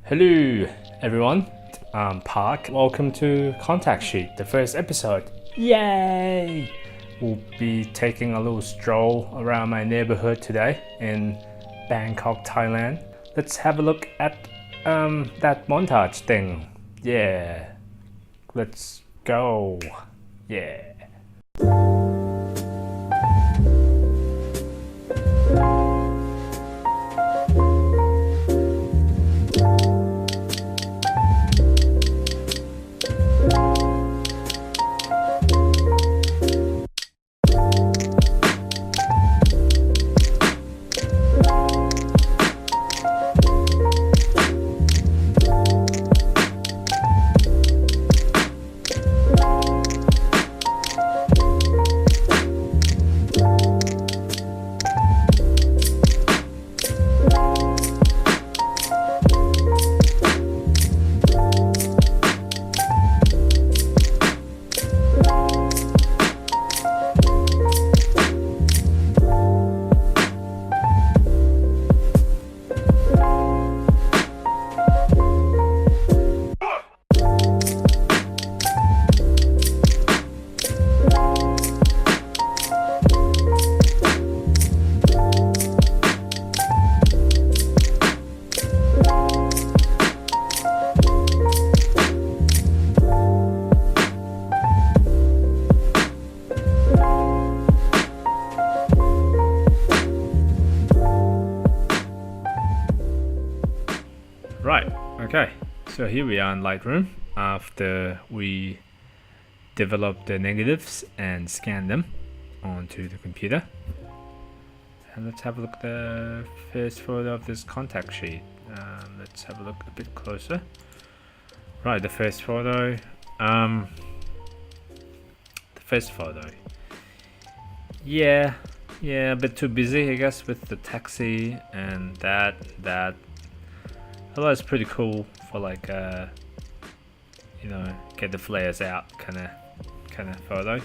Hello everyone, I'm Park. Welcome to Contact Sheet, the first episode. Yay! We'll be taking a little stroll around my neighborhood today in Bangkok, Thailand. Let's have a look at that montage thing. Yeah, let's go. Yeah. Right, okay, so here we are in Lightroom after we developed the negatives and scanned them onto the computer. And let's have a look at the first photo of this contact sheet. Let's have a look a bit closer. Right, the first photo. Yeah, a bit too busy, I guess, with the taxi and that. Although it's pretty cool for like get the flares out kind of photo.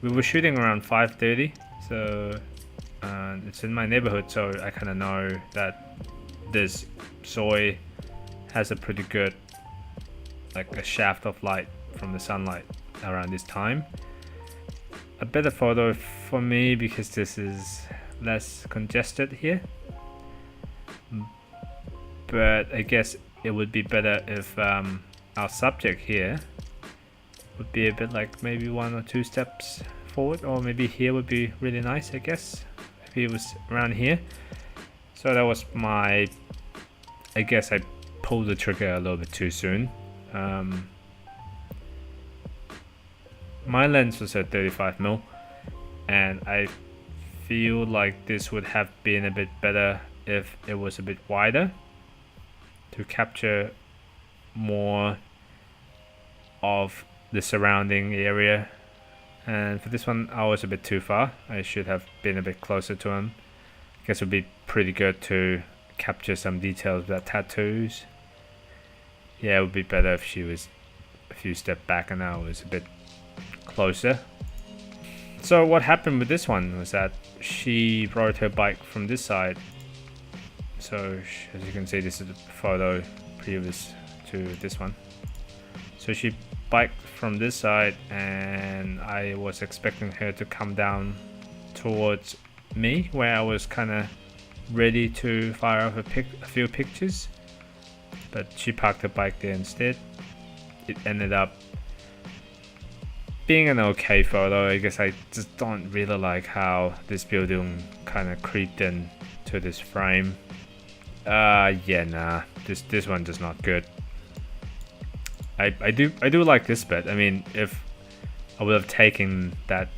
We were shooting around 5:30, so it's in my neighborhood, so I kind of know that this soy has a pretty good like a shaft of light from the sunlight around this time. A better photo for me because this is less congested here. But I guess it would be better if our subject here would be a bit like maybe 1 or 2 steps forward, or maybe here would be really nice, I guess. Maybe it was around here. So that was I guess I pulled the trigger a little bit too soon. My lens was at 35mm, and I feel like this would have been a bit better if it was a bit wider, to capture more of the surrounding area. And for this one I was a bit too far. I should have been a bit closer to him. I guess it would be pretty good to capture some details of that tattoos. Yeah, it would be better if she was a few steps back and I was a bit closer. So what happened with this one was that she rode her bike from this side. So as you can see, this is a photo previous to this one. So she biked from this side, and I was expecting her to come down towards me, where I was kind of ready to fire off a few pictures. But she parked her bike there instead. It ended up being an okay photo. I guess I just don't really like how this building kind of creeped in to this frame. This one is not good. I do like this bit. I mean, if I would have taken that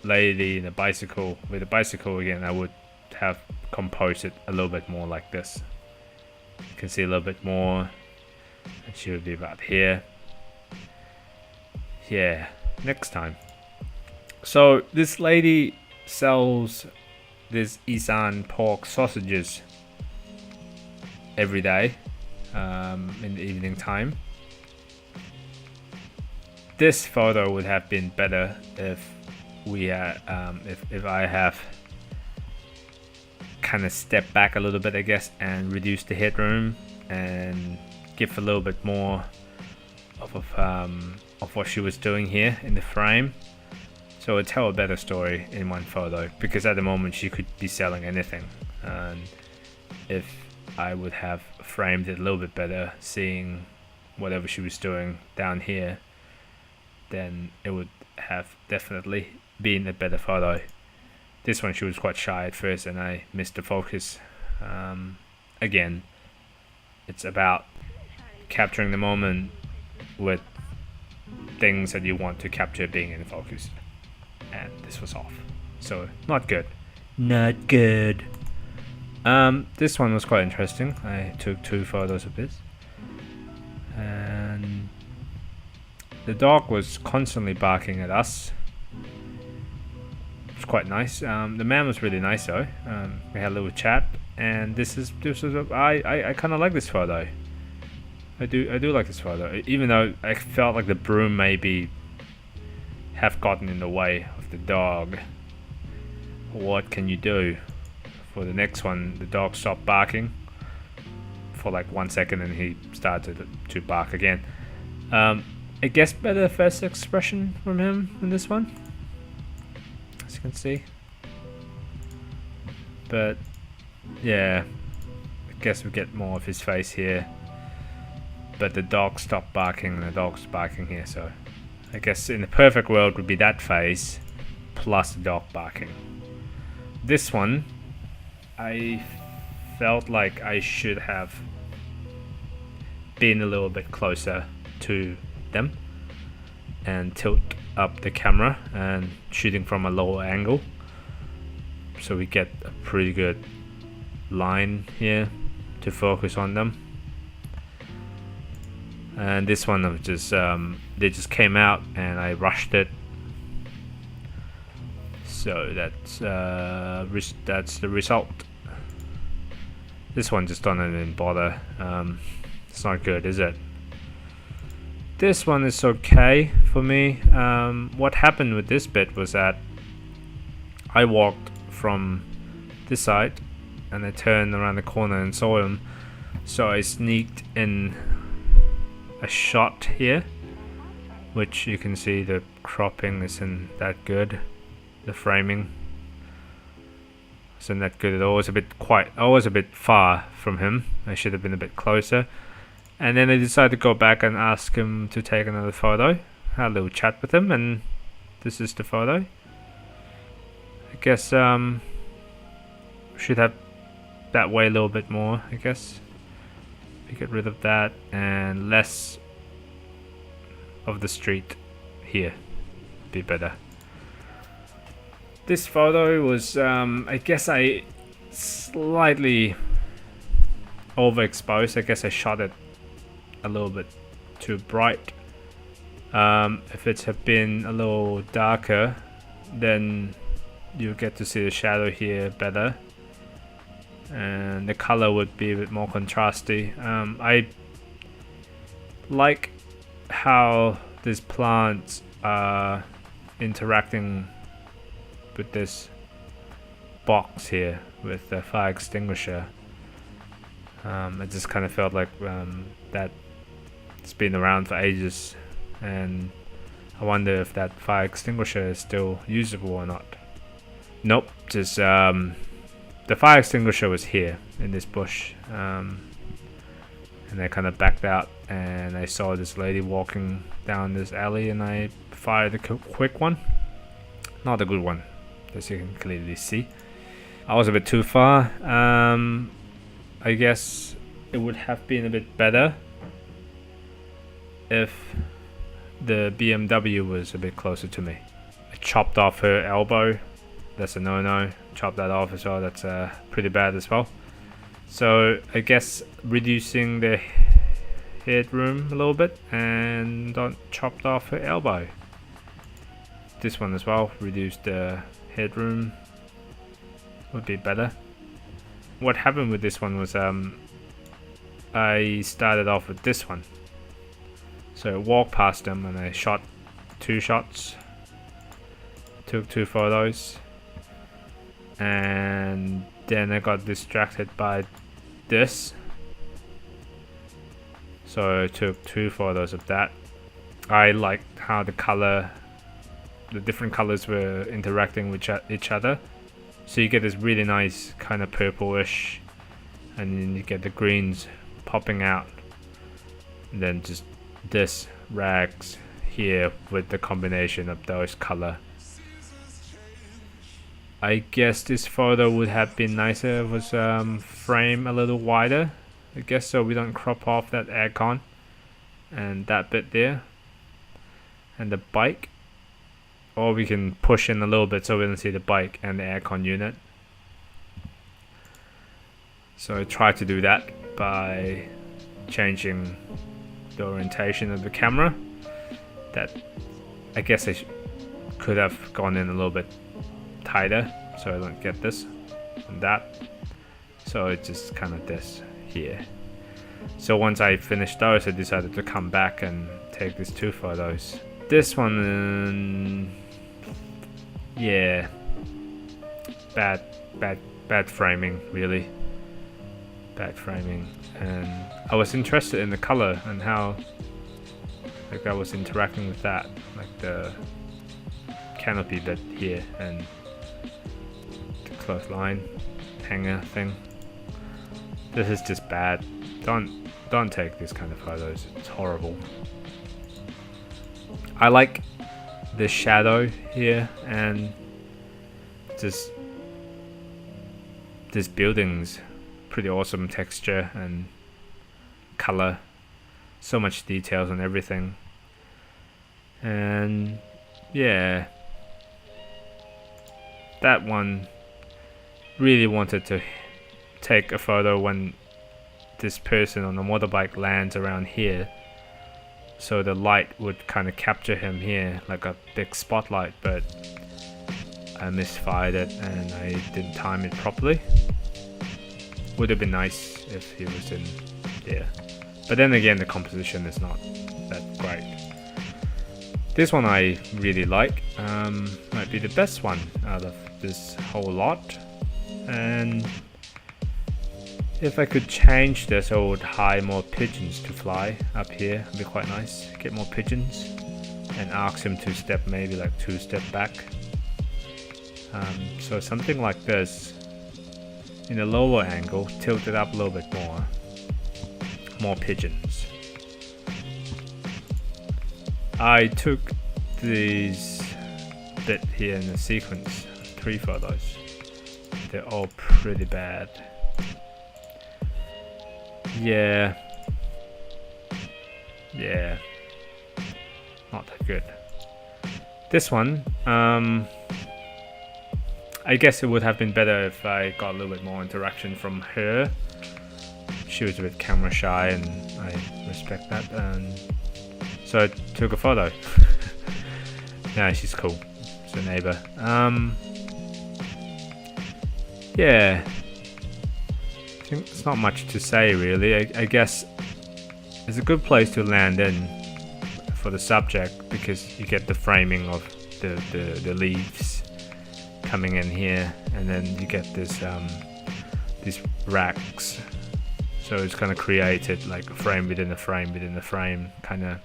lady in a bicycle with a bicycle again, I would have composed it a little bit more like this. You can see a little bit more, and she would be about here. Yeah, next time. So this lady sells this Isan pork sausages every day in the evening time. This photo would have been better if we had if I have kind of stepped back a little bit, I guess, and reduced the headroom and give a little bit more of what she was doing here in the frame. So it would tell a better story in one photo, because at the moment she could be selling anything. And if I would have framed it a little bit better, seeing whatever she was doing down here, then it would have definitely been a better photo. This one she was quite shy at first and I missed the focus. Again, it's about capturing the moment with things that you want to capture being in focus. And this was off. So not good. Not good. This one was quite interesting. I took 2 photos of this. And the dog was constantly barking at us. It's quite nice. The man was really nice though. We had a little chat, and I kind of like this photo. I do like this photo, even though I felt like the broom maybe have gotten in the way of the dog. What can you do? For the next one, the dog stopped barking for like 1 second, and he started to bark again. I guess better face expression from him in this one, as you can see. But yeah, I guess we get more of his face here. But the dog stopped barking and the dog's barking here, so I guess in the perfect world would be that face plus the dog barking. This one, I felt like I should have been a little bit closer to them and tilt up the camera and shooting from a lower angle, so we get a pretty good line here to focus on them. And this one was just they just came out and I rushed it, so that's the result. This one just don't even bother. It's not good, is it? This one is okay for me. What happened with this bit was that I walked from this side and I turned around the corner and saw him, so I sneaked in a shot here, which you can see the cropping isn't that good, the framing isn't that good at all. I was a bit far from him. I should have been a bit closer. And then I decided to go back and ask him to take another photo. Had a little chat with him, and this is the photo. I guess should have that way a little bit more, I guess. Get rid of that and less of the street here. Be better. This photo was I guess I slightly overexposed. I guess I shot it a little bit too bright. If it had been a little darker, then you get to see the shadow here better, and the color would be a bit more contrasty. I like how these plants are interacting with this box here with the fire extinguisher. It just kind of felt like that it's been around for ages, and I wonder if that fire extinguisher is still usable or not. Nope, just the fire extinguisher was here in this bush, and I kind of backed out and I saw this lady walking down this alley, and I fired a quick one. Not a good one, as you can clearly see. I was a bit too far. I guess it would have been a bit better if the BMW was a bit closer to me. I chopped off her elbow. That's a no-no. Chop that off as well. That's pretty bad as well. So I guess reducing the headroom a little bit, and don't chopped off her elbow. This one as well, reduce the headroom, would be better. What happened with this one was I started off with this one, so I walked past them and I shot 2 shots, took 2 photos, and then I got distracted by this, So I took 2 photos of that. I liked how the different colors were interacting with each other. So you get this really nice kind of purplish, and then you get the greens popping out. And then just this rags here with the combination of those color. I guess this photo would have been nicer if it was frame a little wider. I guess so we don't crop off that aircon and that bit there and the bike, or we can push in a little bit so we don't see the bike and the aircon unit. So I tried to do that by changing the orientation of the camera. That I guess I could have gone in a little bit tighter so I don't get this and that. So it's just kind of this here. So once I finished those, I decided to come back and take these 2 photos. This one, yeah, bad framing, really. Bad framing. And I was interested in the color and how like I was interacting with that, like the canopy bit here and the clothesline hanger thing. This is just bad. Don't take this kind of photos. It's horrible. I like the shadow here and just this building's pretty awesome texture and color. So much details on everything. And yeah, that one really wanted to take a photo when this person on the motorbike lands around here, so the light would kind of capture him here like a big spotlight, but I misfired it and I didn't time it properly. Would have been nice if he was in there, but then again the composition is not that great. This one I really like, might be the best one out of this whole lot. And if I could change this, I would hire more pigeons to fly up here. It'd be quite nice. Get more pigeons and ask him to step maybe like 2 step back. So something like this in a lower angle, tilt it up a little bit more pigeons. I took these bit here in the sequence, 3 photos. They're all pretty bad. Yeah, not that good. This one, I guess it would have been better if I got a little bit more interaction from her. She was a bit camera shy and I respect that, and so I took a photo. Yeah, she's cool. She's a neighbor. Yeah, I think there's not much to say really. I guess it's a good place to land in for the subject because you get the framing of the leaves coming in here, and then you get this these racks. So it's kind of created like a frame within a frame within a frame kind of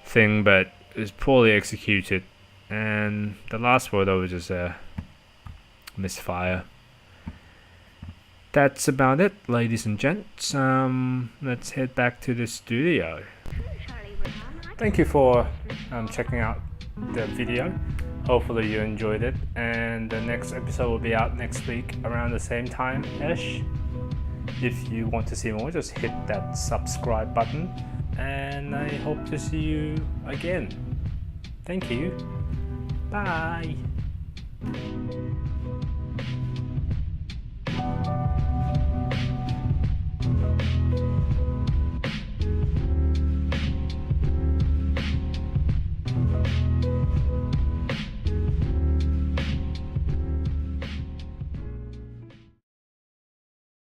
thing, but it's poorly executed. And the last photo was just a misfire. That's about it, ladies and gents. Let's head back to the studio. Thank you for checking out the video. Hopefully you enjoyed it, and the next episode will be out next week around the same time-ish. If you want to see more, just hit that subscribe button, and I hope to see you again. Thank you. Bye.